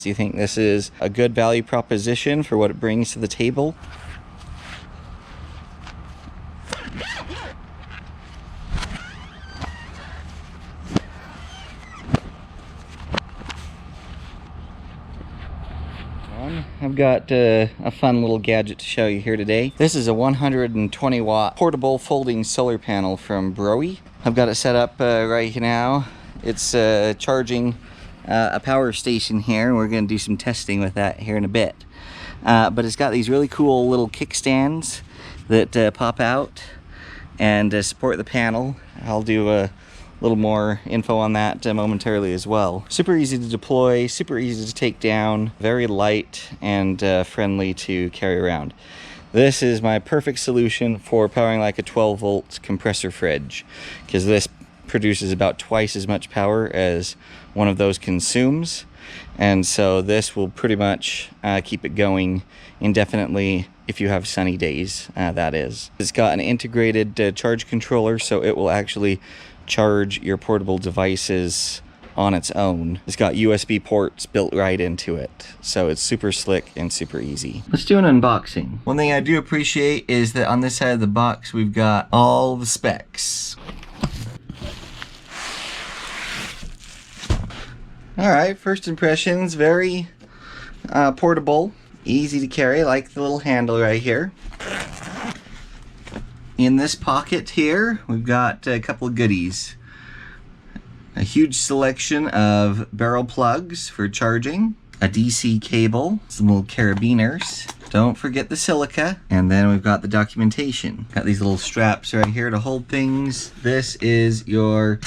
Do you think this is a good value proposition for what it brings to the table? I've got a fun little gadget to show you here today. This is a 120 watt portable folding solar panel from BROWEY. I've got it set up right now. It's charging a power station here. We're going to do some testing with that here in a bit. But it's got these really cool little kickstands that pop out and support the panel. I'll do a little more info on that momentarily as well. Super easy to deploy, super easy to take down, very light and friendly to carry around. This is my perfect solution for powering like a 12-volt compressor fridge, because this produces about twice as much power as one of those consumes, and so this will pretty much keep it going indefinitely if you have sunny days, that is. It's got an integrated charge controller, so it will actually charge your portable devices on its own. It's got USB ports built right into it, so it's super slick and super easy. Let's do an unboxing. One thing I do appreciate is that on this side of the box we've got all the specs. Alright, first impressions, very portable, easy to carry, like the little handle right here. In this pocket here, we've got a couple of goodies. A huge selection of barrel plugs for charging, a DC cable, some little carabiners. Don't forget the silica, and then we've got the documentation. Got these little straps right here to hold things. This is your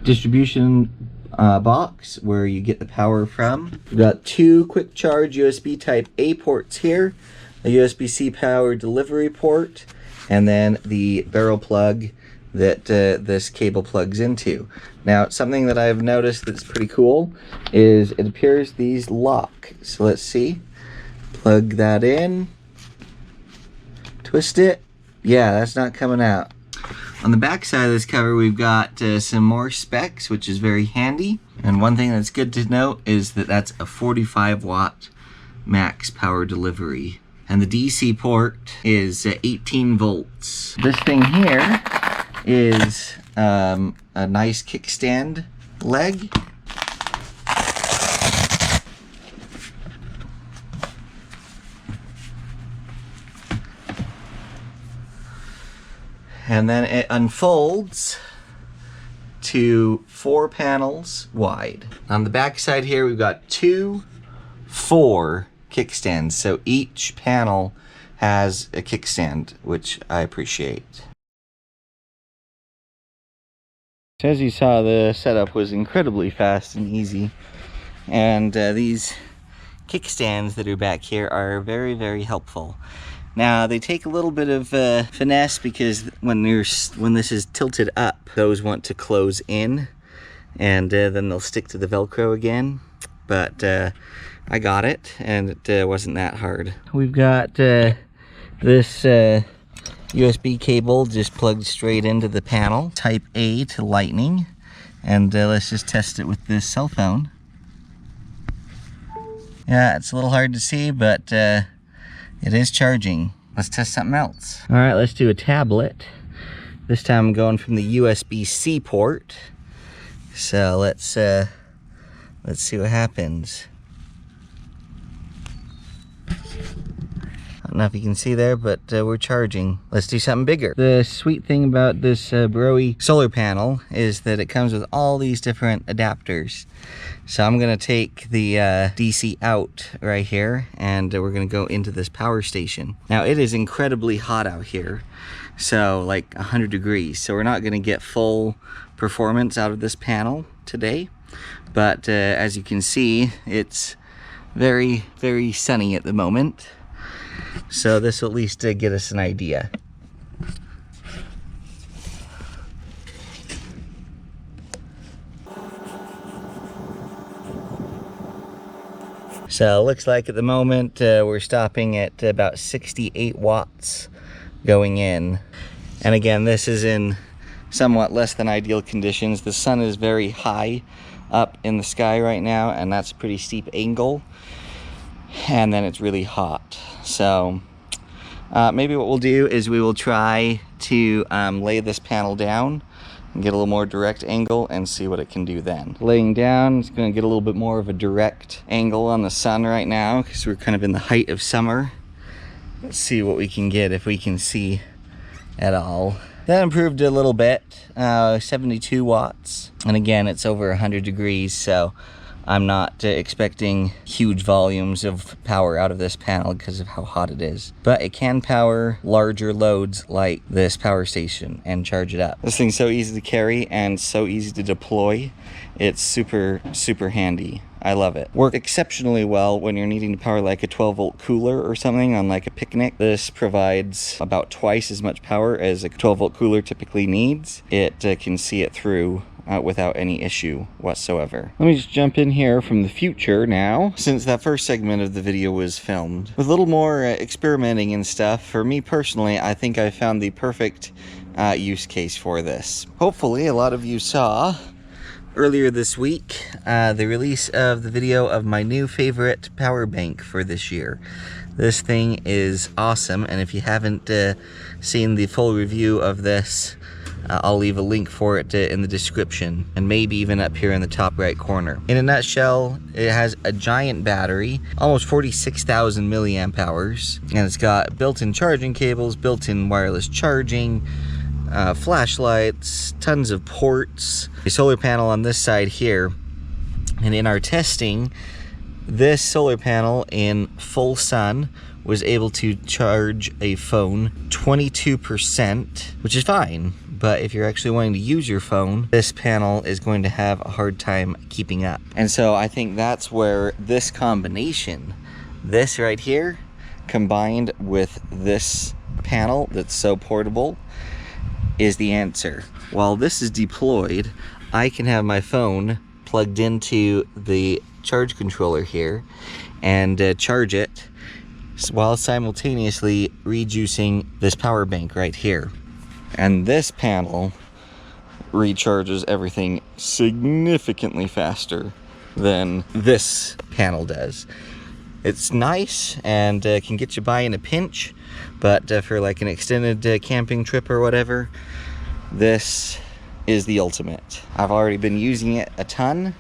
distribution box where you get the power from. We've got two quick charge USB type A ports here, a USB-C power delivery port, and then the barrel plug that this cable plugs into. Now, something that I've noticed that's pretty cool is it appears these lock. So let's see. Plug that in. Twist it. Yeah, that's not coming out. On the back side of this cover, we've got some more specs, which is very handy. And one thing that's good to note is that that's a 45 watt max power delivery. And the DC port is 18 volts. This thing here is a nice kickstand leg. And then it unfolds to 4 panels wide. On the back side here, we've got 4 kickstands, so each panel has a kickstand, which I appreciate. As you saw, the setup was incredibly fast and easy, and these kickstands that are back here are very, very helpful. Now, they take a little bit of finesse, because when this is tilted up, those want to close in, and then they'll stick to the Velcro again. But I got it, and it wasn't that hard. We've got this USB cable just plugged straight into the panel, type A to lightning, and let's just test it with this cell phone. Yeah, it's a little hard to see, but it is charging. Let's test something else. All right, let's do a tablet. This time I'm going from the USB-C port. So let's see what happens. I don't know if you can see there, but we're charging. Let's do something bigger. The sweet thing about this BROWEY solar panel is that it comes with all these different adapters. So I'm gonna take the DC out right here, and we're gonna go into this power station. Now, it is incredibly hot out here, so like 100 degrees. So we're not gonna get full performance out of this panel today. But as you can see, it's very, very sunny at the moment. So this will at least get us an idea. So it looks like at the moment we're stopping at about 68 watts going in. And again, this is in somewhat less than ideal conditions. The sun is very high up in the sky right now, and that's a pretty steep angle, and then it's really hot. So maybe what we'll do is we will try to lay this panel down and get a little more direct angle and see what it can do then. Laying down, it's going to get a little bit more of a direct angle on the sun right now because we're kind of in the height of summer. Let's see what we can get, if we can see at all. That improved a little bit, 72 watts. And again, it's over 100 degrees, so I'm not expecting huge volumes of power out of this panel because of how hot it is. But it can power larger loads like this power station and charge it up. This thing's so easy to carry and so easy to deploy. It's super, super handy. I love it. Works exceptionally well when you're needing to power like a 12-volt cooler or something on like a picnic. This provides about twice as much power as a 12-volt cooler typically needs. It can see it through without any issue whatsoever. Let me just jump in here from the future now, since that first segment of the video was filmed. With a little more experimenting and stuff, for me personally, I think I found the perfect use case for this. Hopefully, a lot of you saw earlier this week the release of the video of my new favorite power bank for this year. This thing is awesome, and if you haven't seen the full review of this, I'll leave a link for it in the description, and maybe even up here in the top right corner. In a nutshell, it has a giant battery, almost 46,000 milliamp hours, and it's got built-in charging cables, built-in wireless charging, flashlights, tons of ports, a solar panel on this side here. And in our testing, this solar panel in full sun was able to charge a phone 22%, which is fine. But if you're actually wanting to use your phone, this panel is going to have a hard time keeping up. And so I think that's where this combination, this right here, combined with this panel that's so portable, is the answer. While this is deployed, I can have my phone plugged into the charge controller here and charge it while simultaneously rejuicing this power bank right here. And this panel recharges everything significantly faster than this panel does. It's nice and can get you by in a pinch, but for like an extended camping trip or whatever, this is the ultimate. I've already been using it a ton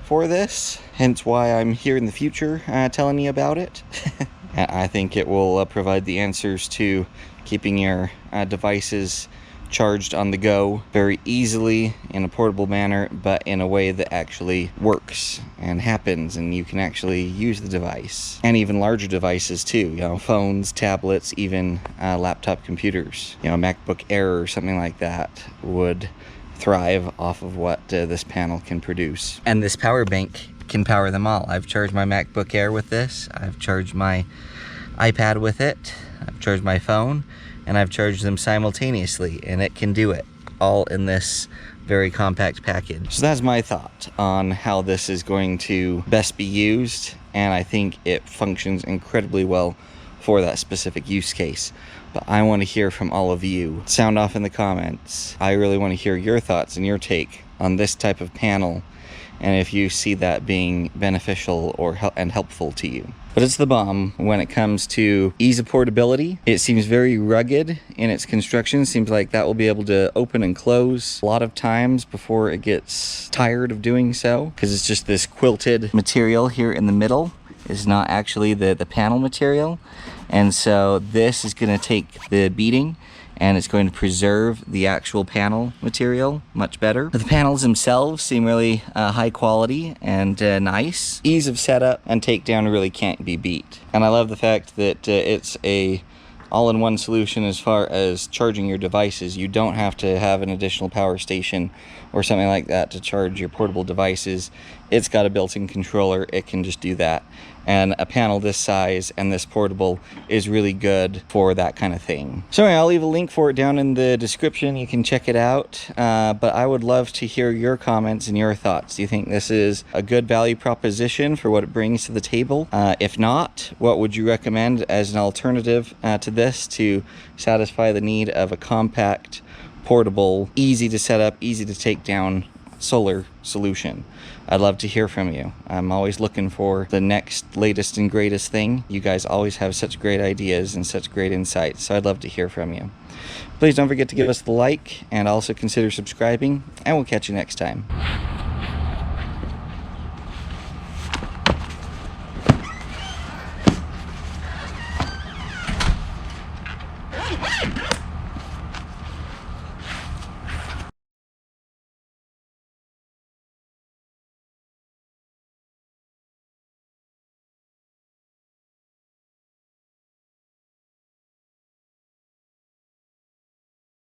for this, hence why I'm here in the future telling you about it. And I think it will provide the answers to keeping your devices charged on the go very easily in a portable manner, but in a way that actually works and happens, and you can actually use the device. And even larger devices too, you know, phones, tablets, even laptop computers. You know, MacBook Air or something like that would thrive off of what this panel can produce. And this power bank can power them all. I've charged my MacBook Air with this, I've charged my iPad with it, I've charged my phone, and I've charged them simultaneously, and it can do it all in this very compact package. So that's my thought on how this is going to best be used, and I think it functions incredibly well for that specific use case. But I want to hear from all of you. Sound off in the comments. I really want to hear your thoughts and your take on this type of panel, and if you see that being beneficial or helpful to you. But it's the bomb when it comes to ease of portability. It seems very rugged in its construction. Seems like that will be able to open and close a lot of times before it gets tired of doing so, because it's just this quilted material here in the middle. It's not actually the panel material. And so this is going to take the beating, and it's going to preserve the actual panel material much better. The panels themselves seem really high quality and nice. Ease of setup and takedown really can't be beat. And I love the fact that it's a all-in-one solution as far as charging your devices. You don't have to have an additional power station or something like that to charge your portable devices. It's got a built-in controller. It can just do that. And a panel this size and this portable is really good for that kind of thing. So anyway, I'll leave a link for it down in the description. You can check it out. But I would love to hear your comments and your thoughts. Do you think this is a good value proposition for what it brings to the table? If not, what would you recommend as an alternative to this to satisfy the need of a compact, portable, easy to set up, easy to take down solar solution. I'd love to hear from you. I'm always looking for the next latest and greatest thing. You guys always have such great ideas and such great insights, so I'd love to hear from you. Please don't forget to give us the like and also consider subscribing, and we'll catch you next time.